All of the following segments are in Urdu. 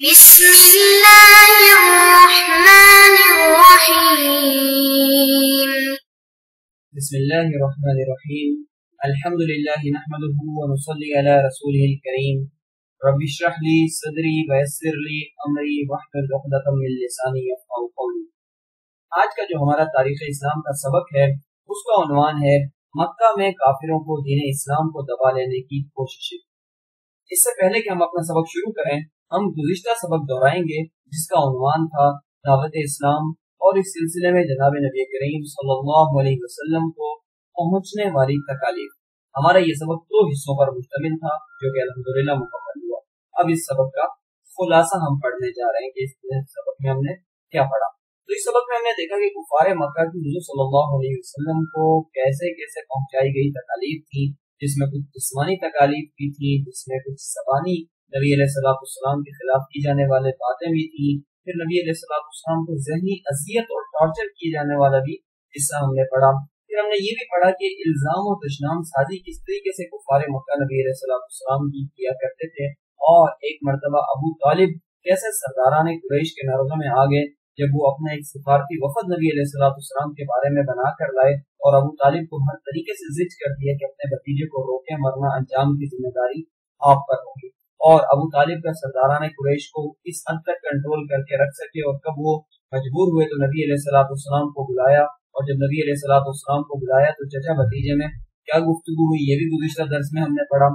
بسم اللہ الرحمن الرحیم بسم اللہ الرحمن الرحیم الحمد للہ نحمده ونصلي على رسوله الکریم رب اشرح لي صدری ویسر لي امری واحلل عقدۃ من لسانی یفقهوا قولی۔ آج کا جو ہمارا تاریخ اسلام کا سبق ہے اس کا عنوان ہے مکہ میں کافروں کو دین اسلام کو دبا لینے کی کوششیں۔ اس سے پہلے کہ ہم اپنا سبق شروع کریں ہم گزشتہ سبق دہرائیں گے جس کا عنوان تھا دعوت اسلام، اور اس سلسلے میں جناب نبی کریم صلی اللہ علیہ وسلم کو پہنچنے والی تکالیف۔ ہمارا یہ سبق 2 حصوں پر مشتمل تھا جو کہ الحمدللہ مکمل ہوا۔ اب اس سبق کا خلاصہ ہم پڑھنے جا رہے ہیں کہ اس سبق میں ہم نے کیا پڑھا۔ تو اس سبق میں ہم نے دیکھا کہ کفار مکہ کی حضور صلی اللہ علیہ وسلم کو کیسے کیسے پہنچائی گئی تکالیف تھی، جس میں کچھ جسمانی تکالیف بھی تھی، جس میں کچھ زبانی نبی علیہ السلام کے خلاف کی جانے والے باتیں بھی تھی، پھر نبی علیہ السلام کو ذہنی اذیت اور ٹارچر کیے جانے والا بھی حصہ ہم نے پڑھا۔ پھر ہم نے یہ بھی پڑھا کہ الزام و تشنام سازی کس طریقے سے کفار مکہ نبی علیہ السلام کی کیا کرتے تھے، اور ایک مرتبہ ابو طالب کیسے سرداران قریش کے نرغے میں آ گئے جب وہ اپنا ایک سفارتی وفد نبی علیہ السلام کے بارے میں بنا کر لائے، اور ابو طالب کو ہر طریقے سے ضد کر دیا کہ اپنے بھتیجے کو روکے مرنا انجام کی ذمہ داری آپ پر ہوگی، اور ابو طالب کا سرداران قریش کو اس حد تک کنٹرول کر کے رکھ سکے، اور کب وہ مجبور ہوئے تو نبی علیہ السلام کو بلایا، اور جب نبی علیہ السلام کو بلایا تو چچا بھتیجے میں کیا گفتگو ہوئی یہ بھی گزشتہ درس میں ہم نے پڑھا۔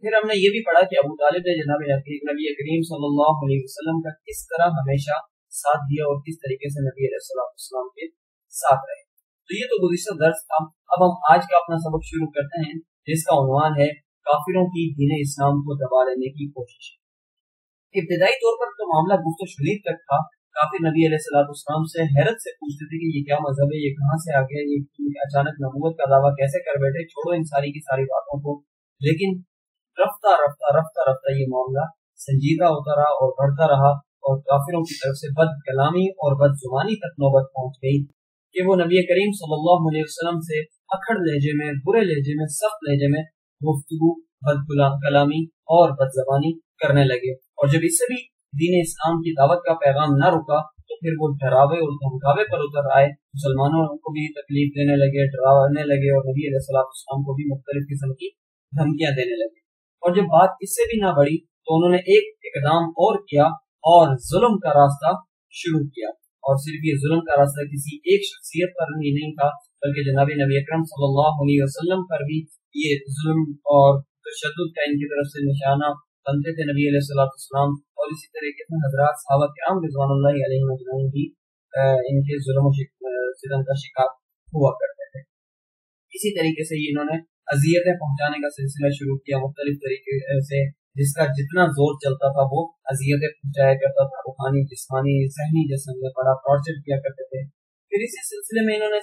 پھر ہم نے یہ بھی پڑھا کہ ابو طالب نے جناب نبی کریم صلی اللہ علیہ وسلم کا کس طرح ہمیشہ ساتھ دیا اور کس طریقے سے نبی علیہ السلام کے ساتھ رہے۔ تو یہ تو گزشتہ درس تھا۔ اب ہم آج کا اپنا سبق شروع کرتے ہیں جس کا عنوان ہے کافروں کی دین اسلام کو دبا لینے کی کوشش۔ ابتدائی طور پر تو معاملہ گفت و شنید تک تھا۔ کافر نبی علیہ السلام سے حیرت سے پوچھتے تھے کہ یہ کیا مذہب ہے، یہ کہاں سے آ گیا، یہ اچانک نبوت کا دعویٰ کیسے کر بیٹھے، چھوڑو ان ساری کی ساری باتوں کو۔ لیکن رفتہ رفتہ یہ معاملہ سنجیدہ ہوتا رہا اور بڑھتا رہا، اور کافروں کی طرف سے بد کلامی اور بد زبانی تک نوبت پہنچ گئی کہ وہ نبی کریم صلی اللہ علیہ وسلم سے اکھڑ لہجے میں، برے لہجے میں، سخت لہجے میں گفتگو، بد کلامی اور بد زبانی کرنے لگے۔ اور جب اس سے بھی دین اسلام کی دعوت کا پیغام نہ رکا تو پھر وہ ڈراوے اور دھمکاوے پر اتر آئے، مسلمانوں کو بھی تکلیف دینے لگے، ڈرانے لگے، اور نبی علیہ السلام کو بھی مختلف قسم کی دھمکیاں دینے لگے۔ اور جب بات اس سے بھی نہ بڑھی تو انہوں نے ایک اقدام اور کیا اور ظلم کا راستہ شروع کیا، اور صرف یہ ظلم کا راستہ کسی ایک شخصیت پر ہی نہیں تھا بلکہ جناب نبی اکرم صلی اللہ علیہ وسلم پر بھی یہ ظلم اور تشدد کا ان کی طرف سے نشانہ بنتے تھے نبی علیہ السلام، اور اسی طریقے سے حضرات صحابہ کرام رضوان اللہ علیہ اجمعین بھی ان کے ظلم و ستم کا شکار ہوا کرتے تھے۔ اسی طریقے سے انہوں نے اذیتیں پہنچانے کا سلسلہ شروع کیا، مختلف طریقے سے جس کا جتنا زور چلتا تھا وہ اذیتیں پہنچایا کرتا تھا، روحانی، جسمانی، ذہنی جسم میں بڑا ٹارچر کیا کرتے تھے۔ پھر اسی سلسلے میں انہوں نے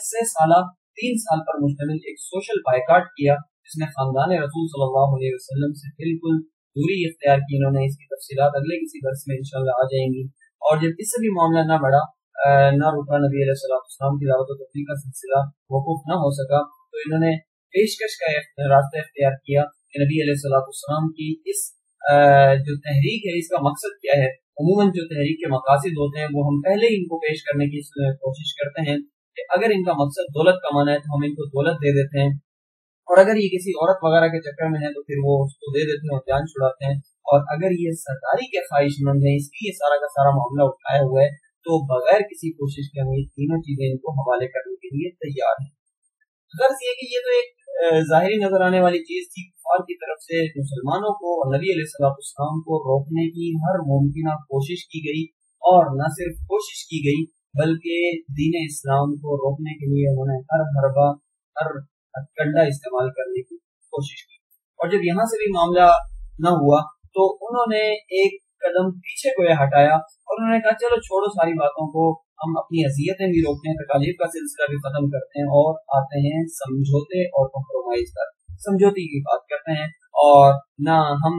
3 سال پر مشتمل ایک سوشل بائیکاٹ کیا جس میں خاندان رسول صلی اللہ علیہ وسلم سے بالکل دوری اختیار کی۔ انہوں نے اس کی تفصیلات اگلے کسی درس میں انشاءاللہ آ جائیں گی۔ اور جب اس سے بھی معاملہ نہ بڑھا، نہ رکا، نبی علیہ السلام کی دعوت و تبلیغ کا سلسلہ موقوف نہ ہو سکا، تو انہوں نے پیشکش کا راستہ اختیار کیا کہ نبی علیہ السلام کی اس جو تحریک ہے اس کا مقصد کیا ہے۔ عموماً جو تحریک کے مقاصد ہوتے ہیں وہ ہم پہلے ہی ان کو پیش کرنے کی کوشش کرتے ہیں کہ اگر ان کا مقصد دولت کمانا ہے تو ہم ان کو دولت دے دیتے ہیں، اور اگر یہ کسی عورت وغیرہ کے چکر میں ہے تو پھر وہ اس کو دے دیتے ہیں اور جان چھڑاتے ہیں، اور اگر یہ سرداری کے خواہش مند ہیں، اس لیے یہ سارا کا سارا معاملہ اٹھایا ہوا ہے، تو بغیر کسی کوشش کے ہم یہ تینوں چیزیں ان کو حوالے کرنے کے لیے تیار ہیں۔ غرض یہ کہ یہ تو ایک ظاہری نظر آنے والی چیز تھی، کفار کی طرف سے مسلمانوں کو اور نبی علیہ السلام کو روکنے کی ہر ممکنہ کوشش کی گئی، اور نہ صرف کوشش کی گئی بلکہ دین اسلام کو روکنے کے لیے انہوں نے ہر حربہ، ہر کنڈا استعمال کرنے کی کوشش کی۔ اور جب یہاں سے بھی معاملہ نہ ہوا تو انہوں نے ایک قدم پیچھے کو ہٹایا، اور انہوں نے کہا چلو چھوڑو ساری باتوں کو، ہم اپنی اذیتیں بھی روکتے ہیں، تکالیف کا سلسلہ بھی ختم کرتے ہیں، اور آتے ہیں سمجھوتے اور کمپرومائز پر۔ سمجھوتے کی بات کرتے ہیں، اور نہ ہم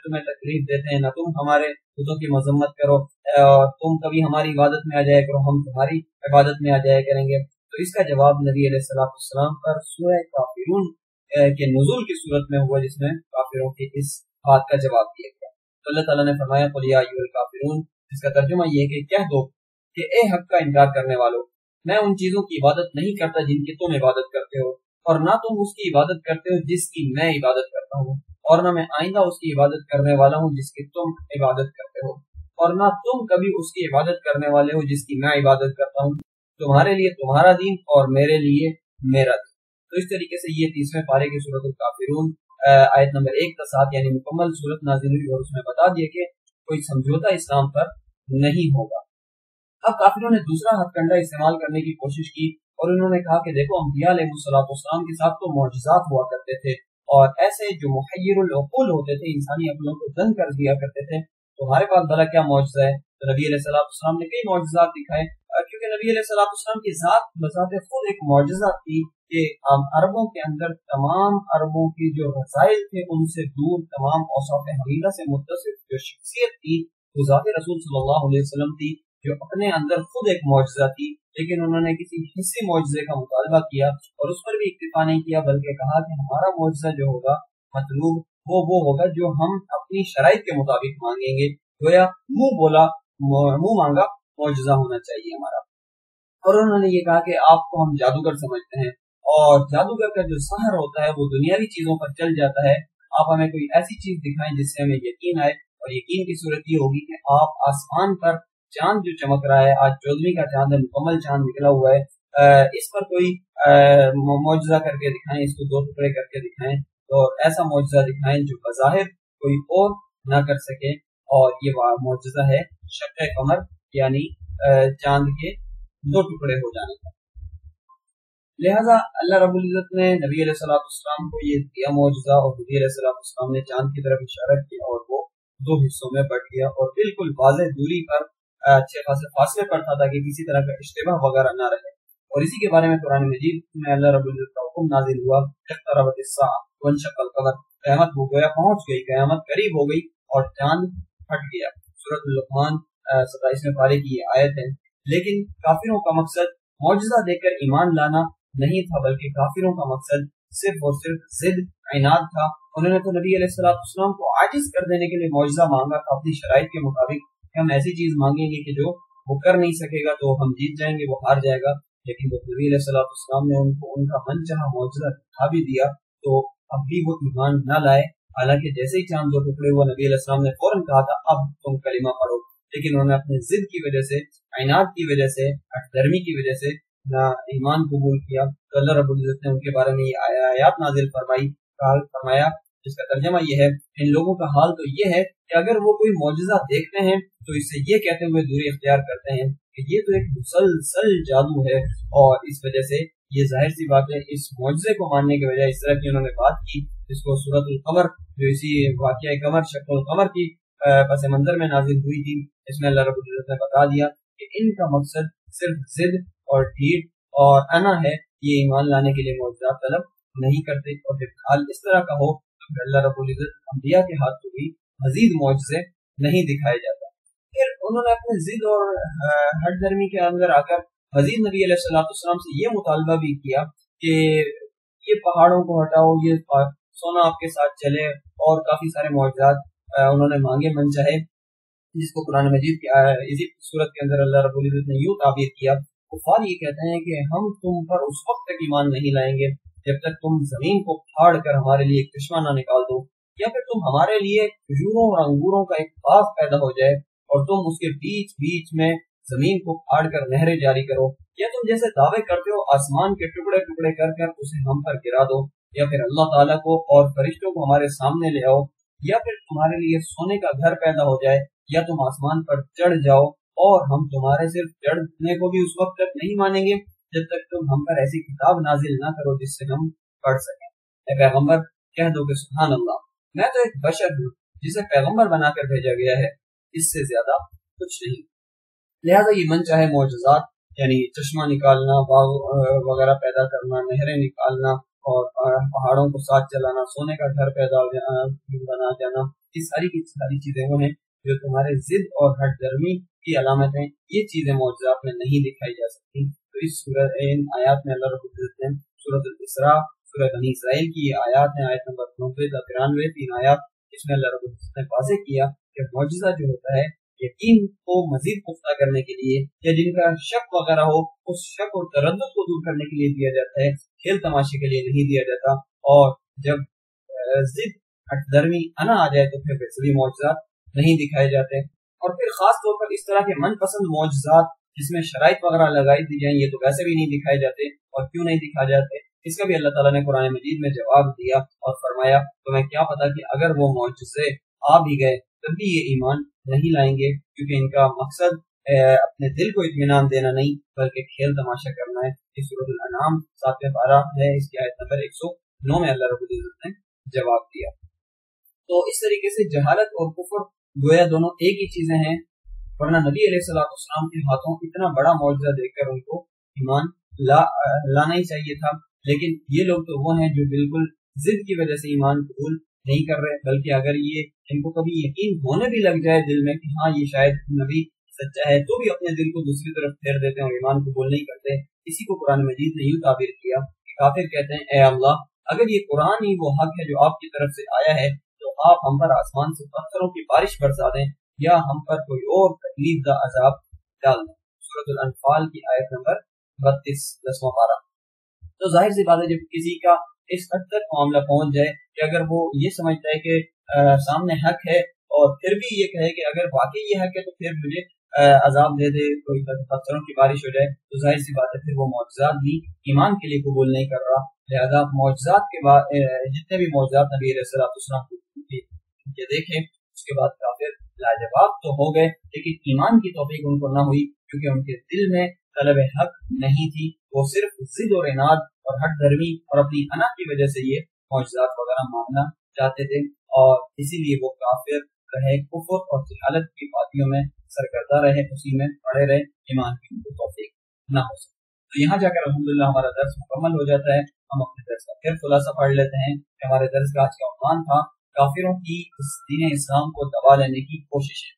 تمہیں تکلیف دیتے ہیں، نہ تم ہمارے خودوں کی مذمت کرو، اور تم کبھی ہماری عبادت میں آ جایا کرو، ہم تمہاری عبادت میں آ جایا کریں گے۔ تو اس کا جواب نبی علیہ السلام پر سورہ کافرون کے نزول کی صورت میں ہوا، جس میں کافروں کی اس بات کا جواب دیا گیا۔ تو اللہ تعالیٰ نے فرمایا قل یا ایھا الکافرون، جس کا ترجمہ یہ ہے کہ کہہ دو کہ اے حق کا انکار کرنے والو، میں ان چیزوں کی عبادت نہیں کرتا جن کی تم عبادت کرتے ہو، اور نہ تم اس کی عبادت کرتے ہو جس کی میں عبادت کرتا ہوں، اور نہ میں آئندہ اس کی عبادت کرنے والا ہوں جس کی تم عبادت کرتے ہو، اور نہ تم کبھی اس کی عبادت کرنے والے ہو جس کی میں عبادت کرتا ہوں، تمہارے لیے تمہارا دین اور میرے لیے میرا دین۔ تو اس طریقے سے یہ 30ویں پارے کی سورۃ الکافرون آیت نمبر 1 تا 7 یعنی مکمل سورت نازل ہوئی، اور اس میں بتا دیا کہ کوئی سمجھوتا اسلام پر نہیں ہوگا۔ اب کافروں نے دوسرا ہتھ کنڈا استعمال کرنے کی کوشش کی، اور انہوں نے کہا کہ دیکھو انبیاء علیہ السلام کے ساتھ تو معجزات ہوا کرتے تھے، اور ایسے جو محیر العقول ہوتے تھے، انسانی عقلوں کو دنگ کر دیا کرتے تھے، تمہارے پاس بھلا کیا معجزہ ہے؟ تو نبی علیہ السلام نے کئی معجزات دکھائے، کیونکہ نبی علیہ السلام کی ذات بذات خود ایک معجزہ تھی کہ عربوں کے اندر تمام عربوں کی جو رسائل تھے ان سے دور، تمام اوصاف حمیدہ سے متصف جو شخصیت تھی وہ ذات رسول صلی اللہ علیہ وسلم تھی، جو اپنے اندر خود ایک معجزہ تھی، لیکن انہوں نے کسی حصے معجزے کا مطالبہ کیا اور اس پر بھی اکتفا نہیں کیا، بلکہ کہا کہ ہمارا معجزہ جو ہوگا مطلوب وہ ہوگا جو ہم اپنی شرائط کے مطابق مانگیں گے، گویا منہ مانگا معجزہ ہونا چاہیے ہمارا۔ اور انہوں نے یہ کہا کہ آپ کو ہم جادوگر سمجھتے ہیں، اور جادوگر کا جو سحر ہوتا ہے وہ دنیاوی چیزوں پر چل جاتا ہے، آپ ہمیں کوئی ایسی چیز دکھائیں جس سے ہمیں یقین آئے، اور یقین کی صورت یہ ہوگی کہ آپ آسمان پر چاند جو چمک رہا ہے، آج 14ویں کا چاند ہے، مکمل چاند نکلا ہوا ہے، اس پر کوئی معجزہ کر کے دکھائیں، اس کو 2 ٹکڑے کر کے دکھائیں، تو ایسا معجزہ دکھائیں جو بظاہر کوئی اور نہ کر سکے، اور یہ معجزہ ہے شق قمر یعنی چاند کے 2 ٹکڑے ہو جانے کا۔ لہذا اللہ رب العزت نے نبی علیہ السلام کو یہ دیا معجزہ، اور نبی علیہ السلام نے چاند کی طرف اشارہ کیا اور وہ 2 حصوں میں بٹ گیا، اور بالکل واضح دوری پر اچھے خاصے فاصلے پر تھا تاکہ کسی طرح کا اشتباہ وغیرہ نہ رہے۔ اور اسی کے بارے میں قرآن مجید میں اللہ رب العزت کا حکم نازل ہوا، اقتربت الساعة وانشق القمر، قیامت ہو گیا، پہنچ گئی، قیامت قریب ہو گئی اور چاند پھٹ گیا۔ سورۃ لقمان 27ویں پارے کی یہ آیت ہے۔ لیکن کافروں کا مقصد معجزہ دیکھ کر ایمان لانا نہیں تھا، بلکہ کافروں کا مقصد صرف اور صرف ضد عناد تھا۔ انہوں نے تو نبی علیہ السلام کو عاجز کر دینے کے لیے معجزہ مانگا تھا، اپنی شرائط کے مطابق کہ ہم ایسی چیز مانگیں گے کہ جو وہ کر نہیں سکے گا تو ہم جیت جائیں گے، وہ ہار جائے گا۔ لیکن جب نبی علیہ السلام نے ان کو ان کا من چاہا معجزہ دکھا بھی دیا تو اب بھی وہ ایمان نہ لائے، حالانکہ جیسے ہی چاند 2 ٹکڑے ہوا نبی علیہ السلام نے فوراً کہا تھا اب تم کلمہ پڑھو، لیکن انہوں نے اپنے ضد کی وجہ سے، عناد کی وجہ سے، ہٹ درمی کی وجہ سے نہ ایمان قبول کیا۔ تو اللہ رب العزت نے ان کے بارے میں یہ آیات نازل فرمایا جس کا ترجمہ یہ ہے، ان لوگوں کا حال تو یہ ہے کہ اگر وہ کوئی معجزہ دیکھتے ہیں تو اس سے یہ کہتے ہوئے دوری اختیار کرتے ہیں کہ یہ تو ایک مسلسل جادو ہے، اور اس وجہ سے یہ ظاہر سی بات ہے اس معجزے کو ماننے کے بجائے اس طرح کی انہوں نے بات کی، جس کو سورۃ القمر جو اسی واقعہ قمر شق القمر کی پس منظر میں نازل ہوئی تھی، اس میں اللہ رب العزت نے بتا دیا کہ ان کا مقصد صرف ضد اور ڈھیٹ اور انا ہے، یہ ایمان لانے کے لیے معجزات طلب نہیں کرتے۔ اور جب حال اس طرح کا ہو تو اللہ رب العزت انبیاء کے ہاتھ کو بھی مزید معجزے نہیں دکھائے جاتا۔ پھر انہوں نے اپنے ضد اور ہٹ درمی کے اندر آ کر مزید نبی علیہ السلام سے یہ مطالبہ بھی کیا کہ یہ پہاڑوں کو ہٹاؤ، یہ سونا آپ کے ساتھ چلے، اور کافی سارے معجزات انہوں نے مانگے من چاہے، جس کو قرآن مجید کی اسی صورت کے اندر اللہ رب العزت نے یوں تعبیر کیا۔ کفار یہ کہتے ہیں کہ ہم تم پر اس وقت تک ایمان نہیں لائیں گے جب تک تم زمین کو پھاڑ کر ہمارے لیے ایک چشمہ نہ نکال دو، یا پھر تم ہمارے لیے کھجوروں اور انگوروں کا ایک باغ پیدا ہو جائے اور تم اس کے بیچ بیچ میں زمین کو پھاڑ کر نہریں جاری کرو، یا تم جیسے دعوے کرتے ہو آسمان کے ٹکڑے ٹکڑے کر کر اسے ہم پر گرا دو، یا پھر اللہ تعالیٰ کو اور فرشتوں کو ہمارے سامنے لے آؤ، یا پھر تمہارے لیے سونے کا گھر پیدا ہو جائے، یا تم آسمان پر چڑھ جاؤ، اور ہم تمہارے صرف چڑھنے کو بھی اس وقت تک نہیں مانیں گے جب تک تم ہم پر ایسی کتاب نازل نہ کرو جس سے ہم پڑھ سکیں۔ اے پیغمبر کہہ دو کہ سبحان اللہ، میں تو ایک بشر ہوں جسے پیغمبر بنا کر بھیجا گیا ہے، اس سے زیادہ کچھ نہیں۔ لہذا یہ من چاہے معجزات یعنی چشمہ نکالنا، باغ وغیرہ پیدا کرنا، نہریں نکالنا، اور پہاڑوں کو ساتھ چلانا، سونے کا گھر پیدا بنا جانا، یہ ساری کی ساری چیزیں وہ ہیں جو تمہارے ضد اور ہٹ درمی کی علامت ہیں، یہ چیزیں معجزات میں نہیں دکھائی جا سکتی۔ تو اس ان آیات میں اللہ رب العزت نے سورۃ الاسراء، سورہ بنی اسرائیل کی یہ آیات ہیں، آیت نمبر 90 تا 93، 3 آیات، اس میں اللہ رب العزت نے واضح کیا کہ معجزہ جو ہوتا ہے یقین کو مزید پختہ کرنے کے لیے یا جن کا شک وغیرہ ہو اس شک اور تردد کو دور کرنے کے لیے دیا جاتا ہے، کھیل تماشے کے لیے نہیں دیا جاتا۔ اور جب ضد ہٹ درمی انا آ جائے تو پھر ویسے بھی معجزات نہیں دکھائے جاتے۔ اور پھر خاص طور پر اس طرح کے من پسند معجزات جس میں شرائط وغیرہ لگائی دی جائیں، یہ تو ویسے بھی نہیں دکھائے جاتے۔ اور کیوں نہیں دکھائے جاتے؟ اس کا بھی اللہ تعالیٰ نے قرآن مجید میں جواب دیا اور فرمایا تمہیں کیا پتا کہ اگر وہ معجزے آ بھی گئے تب بھی یہ ایمان نہیں لائیں گے، کیونکہ ان کا مقصد اپنے دل کو اطمینان دینا نہیں بلکہ کھیل تماشا کرنا ہے۔ یہ سورۃ الانعام 7واں پارہ ہے، اس کی آیت نمبر 109 میں اللہ رب العزت نے جواب دیا۔ تو اس طریقے سے جہالت اور کفر گویا دونوں ایک ہی چیزیں ہیں، ورنہ نبی علیہ السلام کے ہاتھوں اتنا بڑا معجزہ دیکھ کر ان کو ایمان لانا ہی چاہیے تھا۔ لیکن یہ لوگ تو وہ ہیں جو بالکل ضد کی وجہ سے ایمان قبول نہیں کر رہے، بلکہ اگر یہ ان کو کبھی یقین ہونے بھی لگ جائے دل میں کہ ہاں یہ شاید نبی سچا ہے، تو بھی اپنے دل کو دوسری طرف پھیر دیتے ہیں اور ایمان قبول نہیں کرتے۔ اسی کو قرآن مجید نے یوں تعبیر کیا کہ کافر کہتے ہیں اے اللہ اگر یہ قرآن ہی وہ حق ہے جو آپ کی طرف سے آیا ہے تو آپ ہم پر آسمان سے پتھروں کی بارش برسا دیں یا ہم پر کوئی اور تکلیف دہ عذاب ڈال دیں۔ سورۃ الانفال کی آیت نمبر 32 10واں پارہ۔ تو ظاہر سی بات ہے جب کسی کا اس حد تک معاملہ پہنچ جائے کہ اگر وہ یہ سمجھتا ہے کہ سامنے حق ہے اور پھر بھی یہ کہے کہ اگر واقعی یہ حق ہے تو پھر مجھے عذاب دے دے، کوئی پتھروں کی بارش ہو جائے، تو ظاہر سی بات ہے پھر وہ معجزات بھی ایمان کے لیے قبول نہیں کر رہا۔ لہذا معجزات کے بعد جتنے بھی معجزات نبی علیہ السلام کو یہ دیکھیں اس کے بعد کافر لاجواب تو ہو گئے، لیکن ایمان کی توفیق ان کو نہ ہوئی کیونکہ ان کے دل میں طلب حق نہیں تھی، وہ صرف ضد اور عناد اور ہٹ دھرمی اور اپنی انا کی وجہ سے یہ معجزات وغیرہ ماننا چاہتے تھے، اور اسی لیے وہ کافر رہے، کفر اور جہالت کی وادیوں میں سرگردہ رہے، اسی میں پڑے رہے، ایمان کی ان کو توفیق نہ ہو سکے۔ تو یہاں جا کر الحمدللہ ہمارا درس مکمل ہو جاتا ہے۔ ہم اپنے درس کا پھر خلاصہ پڑھ لیتے ہیں کہ ہمارے درس کا آج کا عنوان تھا کافروں کی دین اسلام کو دبا لینے کی کوششیں۔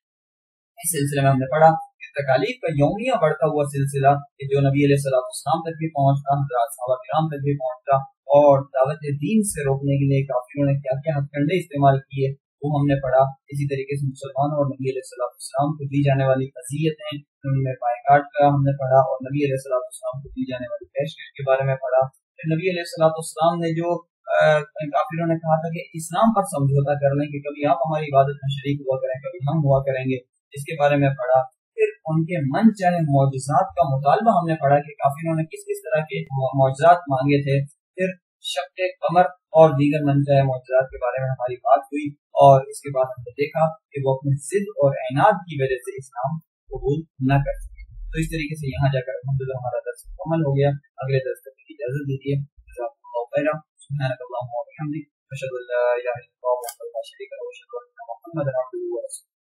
اس سلسلے میں ہم نے پڑھا کہ تکالیف کا یومیہ بڑھتا ہوا سلسلہ کہ جو نبی علیہ السلام تک بھی پہنچتا، حضرات صحابہ کرام تک بھی پہنچتا، اور دعوت دین سے روکنے کے لیے کافروں نے کیا کیا ہتھ کنڈے استعمال کیے وہ ہم نے پڑھا۔ اسی طریقے سے مسلمانوں اور نبی علیہ السلام کو دی جانے والی اذیتیں ان میں بائیکاٹ کا ہم نے پڑھا، اور نبی علیہ السلام کو دی جانے والی پیشکش کے بارے میں پڑھا۔ پھر نبی علیہ السلام نے جو کافروں نے کہا تھا کہ اسلام پر سمجھوتا کر لیں کہ کبھی آپ ہماری عبادت میں شریک ہوا کریں کبھی ہم ہوا کریں گے، اس کے بارے میں پڑھا۔ پھر ان کے من چاہے معجزات کا مطالبہ ہم نے پڑھا کہ کافروں نے کس کس طرح کے معجزات مانگے تھے۔ پھر شق قمر اور دیگر من چاہے معجزات کے بارے میں ہماری بات ہوئی، اور اس کے بعد ہم نے دیکھا کہ وہ اپنی ضد اور عناد کی وجہ سے اسلام قبول نہ کر سکے۔ تو اس طریقے سے یہاں جا کر الحمدللہ ہمارا درس مکمل ہو گیا۔ اگلے درس تک کی اجازت دیجیے۔ جزاکم اللہ خیرا۔ سبحانک اللہم و بحمدک، اشہد ان لا الہ الا انت، استغفرک و اتوب الیک۔